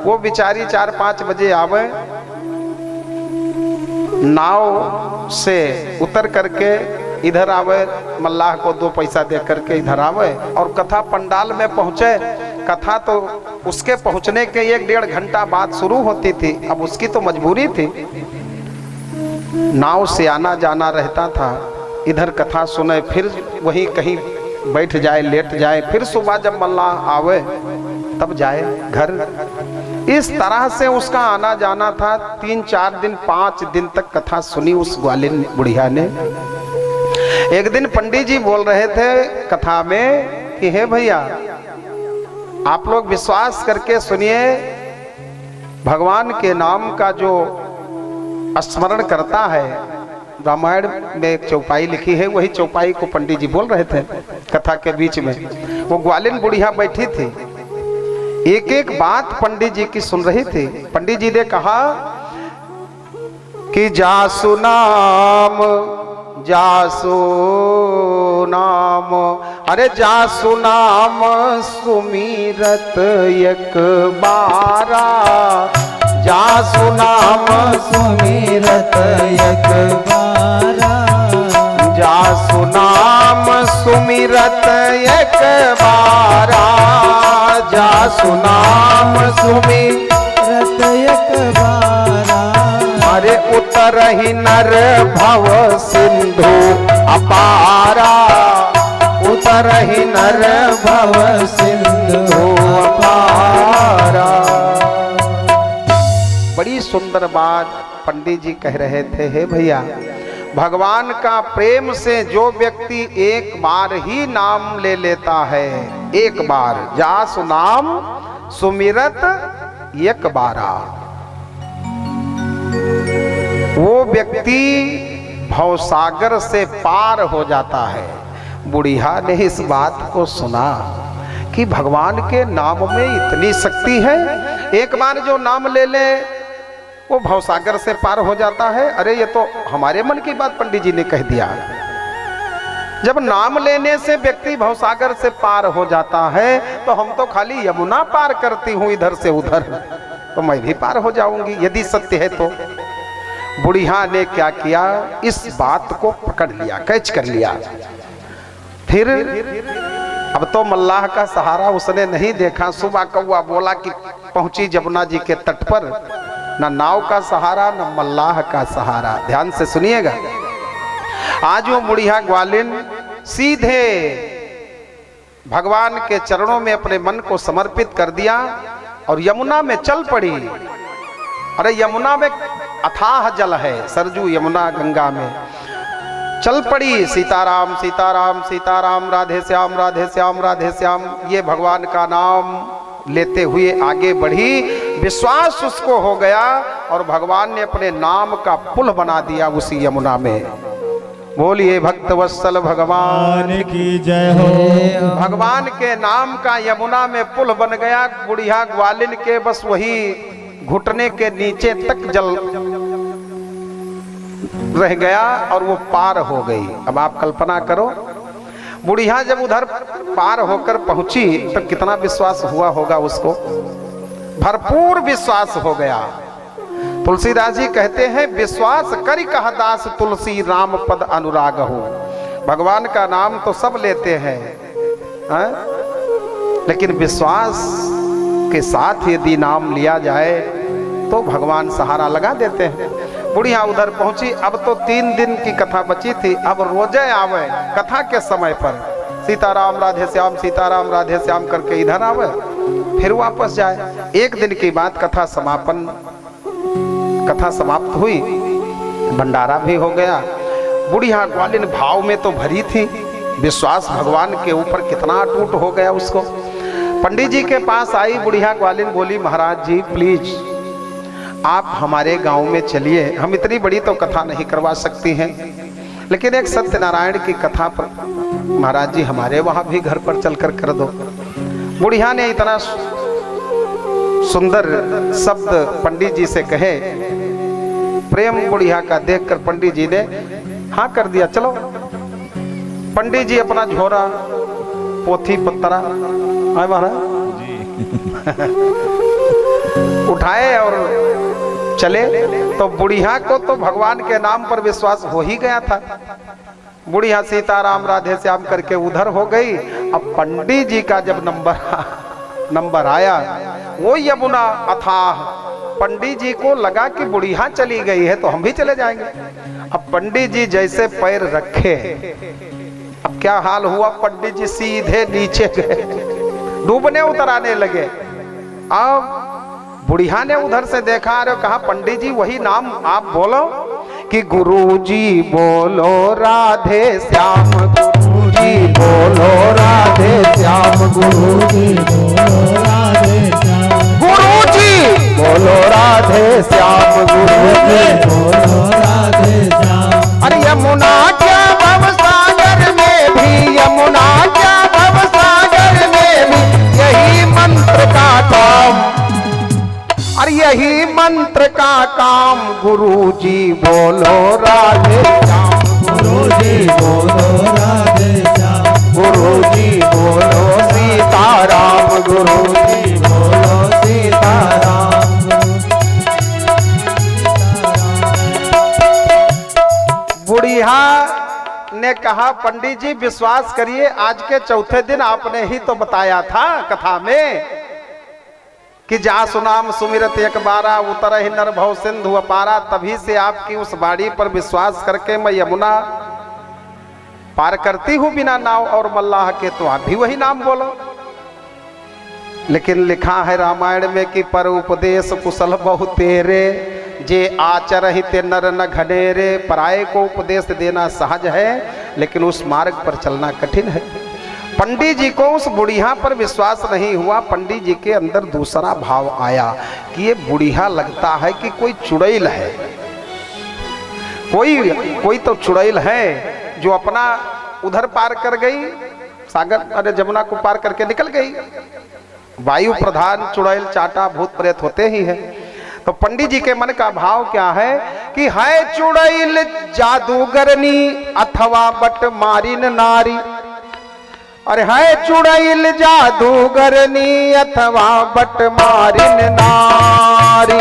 वो बेचारी 4-5 बजे आवे, नाव से उतर करके इधर आवे, मल्लाह को 2 पैसा दे करके इधर आवे और कथा पंडाल में पहुंचे। कथा तो उसके पहुंचने के 1-1.5 घंटा बाद शुरू होती थी, अब उसकी तो मजबूरी थी, नाव से आना जाना रहता था। इधर कथा सुने, फिर वहीं कहीं बैठ जाए, लेट जाए, फिर सुबह जब मल्लाह आवे तब जाए घर। इस तरह से उसका आना जाना था। 3-4 दिन 5 दिन तक कथा सुनी उस ग्वालिन बुढ़िया ने। एक दिन पंडित जी बोल रहे थे कथा में कि हे भैया, आप लोग विश्वास करके सुनिए, भगवान के नाम का जो स्मरण करता है, रामायण में एक चौपाई लिखी है, वही चौपाई को पंडित जी बोल रहे थे कथा के बीच में। वो ग्वालिन बुढ़िया बैठी थी, एक एक बात पंडित जी की सुन रही थी। पंडित जी ने कहा कि जासु नाम, जासु नाम, अरे जासु नाम सुमिरत एक बारा, जासु नाम सुमिरत एक बारा, जासु नाम सुमिरत एक बारा, जासु नाम सुमिरत एक बारा, अरे उतरहि नर भव सिंधु अपारा, उतरहि नर भव सिंधु अपारा। बड़ी सुंदर बात पंडित जी कह रहे थे। हे भैया, भगवान का प्रेम से जो व्यक्ति एक बार ही नाम ले लेता है, एक बार, जासु नाम सुमिरत एक बारा, वो व्यक्ति भवसागर से पार हो जाता है। बुढ़िया ने इस बात को सुना कि भगवान के नाम में इतनी शक्ति है, एक बार जो नाम ले ले वो भवसागर से पार हो जाता है। अरे ये तो हमारे मन की बात पंडित जी ने कह दिया। जब नाम लेने से व्यक्ति भवसागर से पार हो जाता है, तो हम तो खाली यमुना पार करती हूँ इधर से उधर, तो मैं भी पार हो जाऊंगी यदि सत्य है तो। बुढ़िया ने क्या किया, इस बात को पकड़ लिया, कैच कर लिया। फिर अब तो मल्लाह का सहारा उसने नहीं देखा। सुबह कौआ बोला कि पहुंची जमुना जी के तट पर, ना नाव का सहारा ना मल्लाह का सहारा। ध्यान से सुनिएगा, आज वो बुढ़िया ग्वालिन सीधे भगवान के चरणों में अपने मन को समर्पित कर दिया और यमुना में चल पड़ी। अरे यमुना में अथाह जल है, सरजू यमुना गंगा में चल पड़ी। सीताराम सीताराम सीताराम, राधे श्याम राधे श्याम राधे श्याम, ये भगवान का नाम लेते हुए आगे बढ़ी। विश्वास उसको हो गया और भगवान ने अपने नाम का पुल बना दिया उसी यमुना में। बोलिए भक्त वत्सल भगवान की जय हो। भगवान के नाम का यमुना में पुल बन गया। बुढ़िया ग्वालिन के बस वही घुटने के नीचे तक जल रह गया और वो पार हो गई। अब आप कल्पना करो, बुढ़िया जब उधर पार होकर पहुंची तो कितना विश्वास हुआ होगा उसको, भरपूर विश्वास हो गया। तुलसीदास जी कहते हैं, विश्वास करि कह दास तुलसी राम पद अनुराग हो। भगवान का नाम तो सब लेते हैं, लेकिन विश्वास के साथ यदि नाम लिया जाए तो भगवान सहारा लगा देते हैं। बुढ़िया उधर पहुंची। अब तो 3 दिन की कथा बची थी, अब रोजे आवे कथा के समय पर, सीताराम राधे श्याम सीताराम राधे श्याम करके इधर आवे, फिर वापस जाए। एक दिन की बात, कथा समाप्त हुई, भंडारा भी हो गया। बुढ़िया ग्वालिन भाव में तो भरी थी, विश्वास भगवान के ऊपर कितना अटूट हो गया उसको। पंडित जी के पास आई बुढ़िया ग्वालिन, बोली महाराज जी प्लीज आप हमारे गांव में चलिए, हम इतनी बड़ी तो कथा नहीं करवा सकती हैं, लेकिन एक सत्यनारायण की कथा पर महाराज जी हमारे वहां भी घर पर चलकर कर दो। बुढ़िया ने इतना सुंदर शब्द पंडित जी से कहे, प्रेम बुढ़िया का देखकर पंडित जी ने हाँ कर दिया, चलो। पंडित जी अपना झोरा पोथी पत्रा आए महाराज खाए और चले। तो बुढ़िया को तो भगवान के नाम पर विश्वास हो ही गया था। बुढ़िया सीताराम राधे श्याम करके उधर हो गई। अब पंडित जी का जब नंबर आया, वो यमुना अथाह, पंडित जी को लगा कि बुढ़िया चली गई है तो हम भी चले जाएंगे। अब पंडित जी जैसे पैर रखे, अब क्या हाल हुआ, पंडित जी सीधे नीचे गए, डूबने उतराने लगे। अब बुढ़िया ने उधर से देखा और कहा, पंडित जी वही नाम आप बोलो कि गुरुजी बोलो राधे श्याम, गुरुजी बोलो राधे श्याम, गुरुजी बोलो राधे श्याम, गुरुजी बोलो राधे श्याम, गुरुजी बोलो राधे श्याम। अरे यमुना क्या भव सागर में भी, यमुना क्या भव सागर में भी यही मंत्र का काम, और यही मंत्र का काम, गुरुजी बोलो राधे श्याम, गुरुजी बोलो राधे श्याम, गुरुजी बोलो सीताराम, गुरुजी बोलो सीताराम। बुढ़िया ने कहा, पंडित जी विश्वास करिए, आज के चौथे दिन आपने ही तो बताया था कथा में कि जा सुनाम सुमिरत एक बारा उतर ही नर भव सिंधु अपारा। तभी से आपकी उस बाड़ी पर विश्वास करके मैं यमुना पार करती हूँ बिना नाव और मल्लाह के, तो आप भी वही नाम बोलो। लेकिन लिखा है रामायण में कि पर उपदेश कुशल बहु तेरे, जे आचरहिते नर न घनेरे। पराये को उपदेश देना सहज है, लेकिन उस मार्ग पर चलना कठिन है। पंडित जी को उस बुढ़िया पर विश्वास नहीं हुआ। पंडित जी के अंदर दूसरा भाव आया कि ये बुढ़िया लगता है कि कोई चुड़ैल है, कोई तो चुड़ैल है जो अपना उधर पार कर गई, सागर अरे जमुना को पार करके निकल गई। वायु प्रधान चुड़ैल चाटा भूत प्रेत होते ही है। तो पंडित जी के मन का भाव क्या है कि है चुड़ैल जादूगरनी अथवा बट मारिन नारी। अरे है चुड़ैल जादूगरनी अथवा बट मारिन नारी।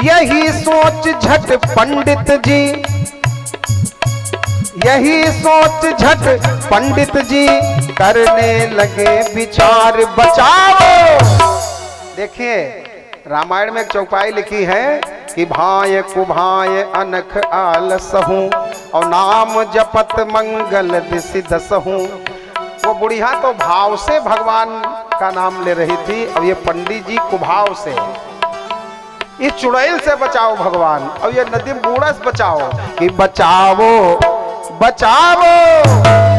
यही सोच झट पंडित जी, यही सोच झट पंडित जी करने लगे विचार बचाओ। देखिए रामायण में एक चौपाई लिखी है कि भाय कुभाय अनख आलस हूँ और नाम जपत मंगल दिशि दस हूँ। वो बुढ़िया तो भाव से भगवान का नाम ले रही थी, अब ये पंडित जी कुभाव से, इस चुड़ैल से बचाओ भगवान, और ये नदी बूढ़ा से बचाओ कि बचावो बचावो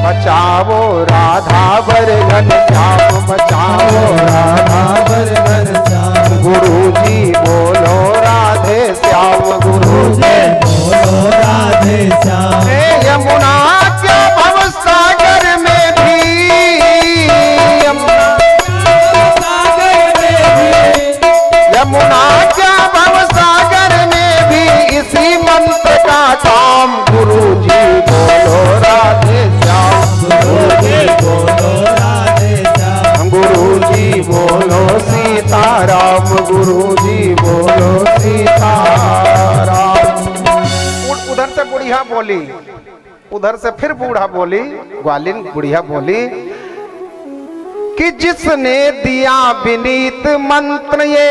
बचावो राधा बरघन श्याम, बचावो राधा बरघन श्याम, गुरुजी बोलो राधे श्याम, गुरुजी बोलो राधे श्याम। यमुना क्या भव सागर में भी, यमुना क्या भव सागर में भी इसी मंत्र का काम, गुरुजी बोलो राधे श्याम, गुरुजी बोलो राधे श्याम, गुरुजी बोलो सीताराम, गुरुजी बोलो सीताराम। उधर से बुढ़िया बोली, उधर से फिर बूढ़ा बोली, ग्वालिन बुढ़िया बोली कि जिसने दिया विनीत मंत्र, ये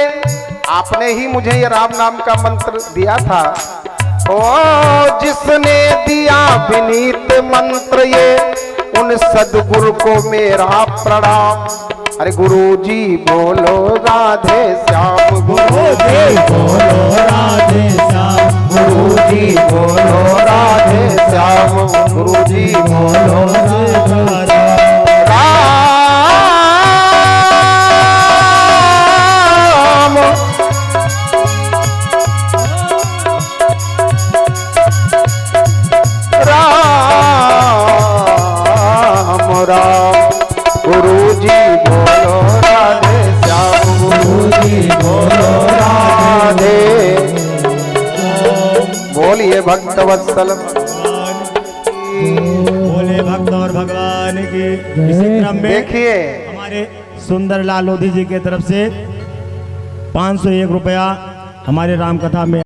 आपने ही मुझे ये राम नाम का मंत्र दिया था। ओ जिसने दिया विनीत मंत्र, ये उन सदगुरु को मेरा प्रणाम। अरे गुरुजी बोलो राधे श्याम, गुरुजी बोलो राधे श्याम, गुरुजी बोलो राधे श्याम, गुरुजी बोलो राधे गुरुजी बोलो राधे श्याम, गुरुजी बोलो राधे। बोलिए भक्त वत्सल, बोले भक्त और भगवान की। इसी क्रम में देखिए हमारे सुंदर लाल लोधी जी के तरफ से 501 रुपया हमारे रामकथा में